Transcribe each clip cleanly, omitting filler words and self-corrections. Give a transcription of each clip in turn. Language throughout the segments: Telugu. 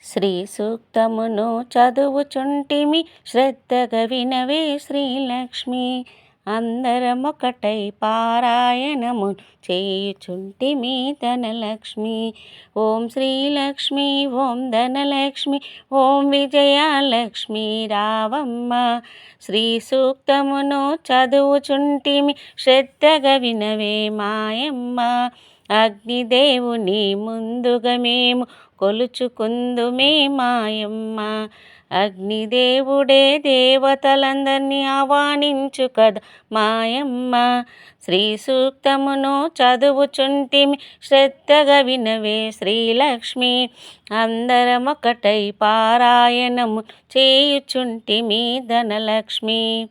శ్రీ సూక్తమును చదువుచుంటిమి శ్రద్ధగా వినవే శ్రీలక్ష్మి. అందరమొకటై పారాయణము చేయుచుంటిమి ధనలక్ష్మి. ఓం శ్రీలక్ష్మి ఓం ధనలక్ష్మి ఓం విజయలక్ష్మి రావమ్మ. శ్రీ సూక్తమును చదువుచుంటిమి శ్రద్ధగా వినవే మాయమ్మ. అగ్నిదేవుని ముందుగా మేము కొలుచుకుందుమే మాయమ్మ. అగ్నిదేవుడే దేవతలందరినీ ఆహ్వానించు కదా మాయమ్మ. శ్రీ సూక్తమును చదువుచుంటిమి శ్రద్ధగా వినవే శ్రీలక్ష్మి. అందరమొకటై పారాయణము చేయుచుంటిమి ధనలక్ష్మి.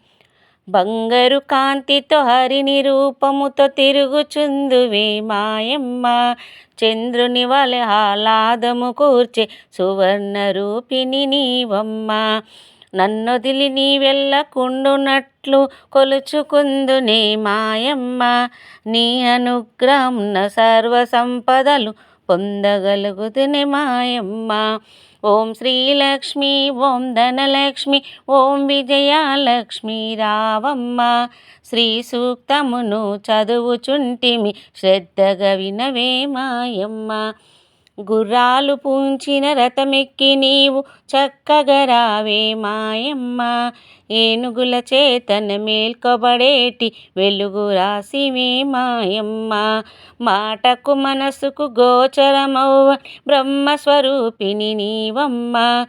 బంగారు కాంతితో హరిని రూపముతో తిరుగుచుందువే మాయమ్మ. చంద్రుని వలె ఆహ్లాదము కూర్చే సువర్ణ రూపిణి నీవమ్మ. నన్నొదిలి నీ వెళ్ళకుండునట్లు కొలుచుకుందునే మాయమ్మ. నీ అనుగ్రహమున సర్వ సంపదలు పొందగలుగుతునే మాయమ్మ. ఓం శ్రీలక్ష్మి ఓం ధనలక్ష్మి ఓం విజయలక్ష్మి రావమ్మ. శ్రీ సూక్తమును చదువుచుంటిమి శ్రద్ధగా వినవే మాయమ్మ. గుర్రాలు పూంచిన రథమెక్కి నీవు చక్కగా రావే మాయమ్మ. ఏనుగుల చేతన మేల్కొబడేటి వెలుగు రాసివే మాయమ్మ. మాటకు మనసుకు గోచరమౌవ బ్రహ్మస్వరూపిణి నీవమ్మ.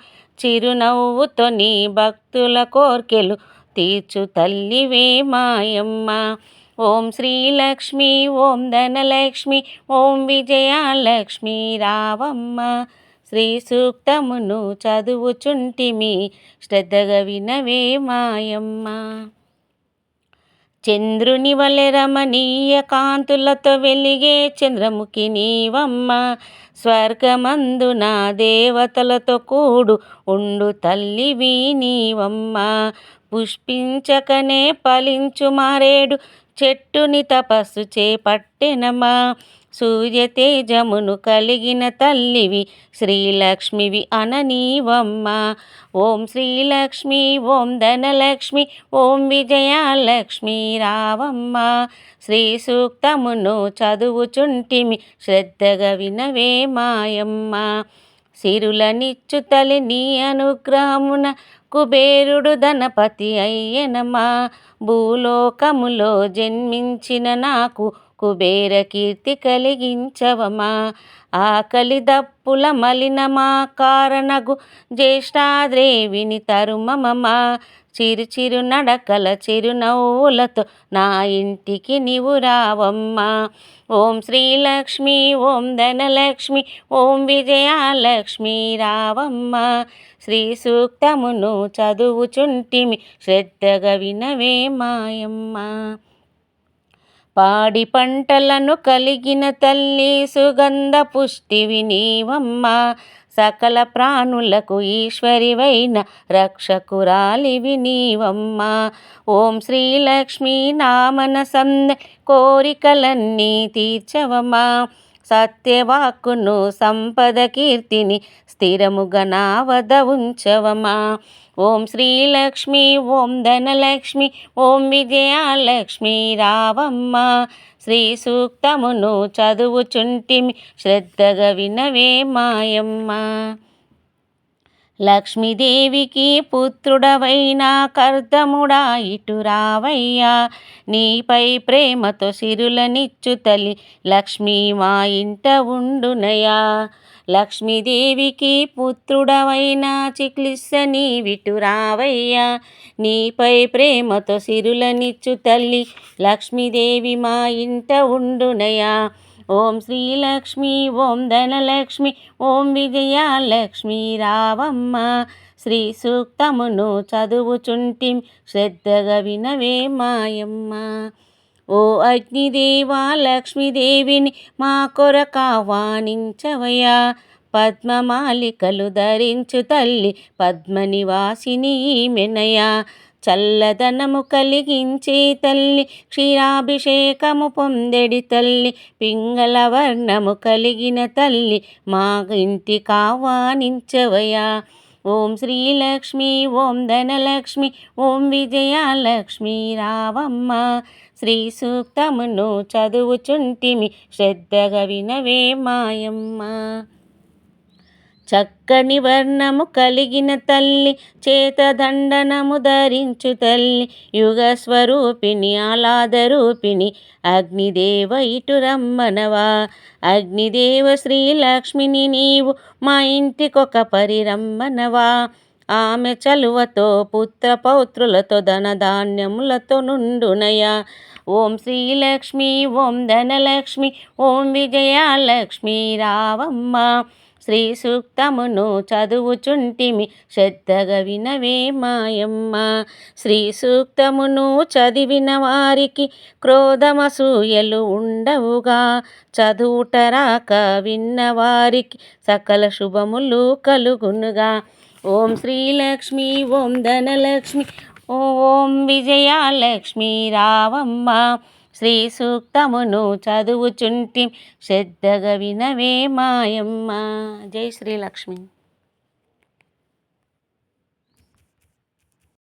చిరునవ్వుతో నీ భక్తుల కోర్కెలు తీర్చు తల్లివే మాయమ్మ. ఓం శ్రీలక్ష్మి ఓం ధనలక్ష్మి ఓం విజయలక్ష్మి రావమ్మ. శ్రీ సూక్తమును చదువుచుంటిమి శ్రద్ధగా వినవే మాయమ్మ. చంద్రుని వలె రమణీయ కాంతులతో వెలిగే చంద్రముఖి నీవమ్మ. స్వర్గమందున దేవతలతో కూడు ఉండు తల్లివి నీవమ్మ. పుష్పించకనే ఫలించు మారేడు చెట్టుని తపస్సు చేపట్టెనమా. సూర్యతేజమును కలిగిన తల్లివి శ్రీలక్ష్మివి అననీవమ్మ. ఓం శ్రీలక్ష్మి ఓం ధనలక్ష్మి ఓం విజయలక్ష్మి రావమ్మ. శ్రీ సూక్తమును చదువుచుంటిమి శ్రద్ధగా వినవే మాయమ్మ. సిరులనిచ్చు తల్లి నీ అనుగ్రహమున కుబేరుడు ధనపతి అయ్యనమా. భూలోకములో జన్మించిన నాకు కుబేర కీర్తి కలిగించవమా. ఆకలి దప్పుల మలినమా కారణగు జ్యేష్ఠాదేవిని తరుమమమా. చిరు చిరు నడకల చిరునవ్వులతో నా ఇంటికి నీవు రావమ్మ. ఓం శ్రీలక్ష్మి ఓం ధనలక్ష్మి ఓం విజయలక్ష్మి రావమ్మ. శ్రీ సూక్తమును చదువుచుంటిమి శ్రద్ధగా వినవే మాయమ్మ. పాడి పంటలను కలిగిన తల్లి సుగంధ పుష్టివి నీవమ్మ. సకల ప్రాణులకు ఈశ్వరివైన రక్షకురాలివి నీవమ్మ. ఓం శ్రీలక్ష్మి నామనసంద కోరికలన్నీ తీర్చవమా. సత్యవాక్కును సంపద కీర్తిని స్థిరముగా నా వద్ద ఉంచవమా. ఓం శ్రీలక్ష్మి ఓం ధనలక్ష్మి ఓం విజయలక్ష్మి రావమ్మ. శ్రీ సూక్తమును చదువుచుంటిమి శ్రద్ధగా వినవే మాయమ్మ. లక్ష్మీదేవికి పుత్రుడవైన కర్దముడా ఇటు రావయ్యా. నీపై ప్రేమతో సిరులనిచ్చు తల్లి లక్ష్మీ మా ఇంట ఉండునయా. లక్ష్మీదేవికి పుత్రుడవైన చిక్లిస్స నీవిటు రావయ్యా. నీపై ప్రేమతో సిరులనిచ్చు తల్లి లక్ష్మీదేవి మా ఇంట ఉండునయా. ఓం శ్రీలక్ష్మి ఓం ధనలక్ష్మి ఓం విజయలక్ష్మి రావమ్మ. శ్రీ సూక్తమును చదువుచుంటిం శ్రద్ధగా వినవే మాయమ్మ. ఓ అగ్నిదేవా లక్ష్మీదేవిని మా కొరకాహ్వానించవయ్యా. పద్మమాలికలు ధరించు తల్లి పద్మనివాసిని ఈమెనయ. చల్లదనము కలిగించే తల్లి క్షీరాభిషేకము పొందెడి తల్లి పింగళ వర్ణము కలిగిన తల్లి మా ఇంటికి ఆహ్వానించవయా. ఓం శ్రీలక్ష్మి ఓం ధనలక్ష్మి ఓం విజయలక్ష్మి రావమ్మ. శ్రీ సూక్తమును చదువుచుంటిమి శ్రద్ధగా వినవే మాయమ్మ. చక్కని వర్ణము కలిగిన తల్లి చేతదండనము ధరించు తల్లి యుగ స్వరూపిణి ఆహ్లాదరూపిణి అగ్నిదేవ ఇటు రమ్మనవా. అగ్నిదేవ శ్రీలక్ష్మిని నీవు మా ఇంటికొక పరిరమ్మనవా. ఆమె చలువతో పుత్ర పౌత్రులతో ధనధాన్యములతో నుండునయా. ఓం శ్రీలక్ష్మి ఓం ధనలక్ష్మి ఓం విజయలక్ష్మి రావమ్మ. శ్రీ సూక్తమును చదువుచుంటిమి శ్రద్ధగా వినవే మాయమ్మ. శ్రీ సూక్తమును చదివిన వారికి క్రోధమసూయలు ఉండవుగా. చదువుటరాక విన్నవారికి సకల శుభములు కలుగునుగా. ఓం శ్రీలక్ష్మి ఓం ధనలక్ష్మి ఓం విజయలక్ష్మి రావమ్మ. శ్రీ సూక్తమును చదువుచుంటి శ్రద్ధగా వినవే మాయమ్మ. జై శ్రీలక్ష్మి.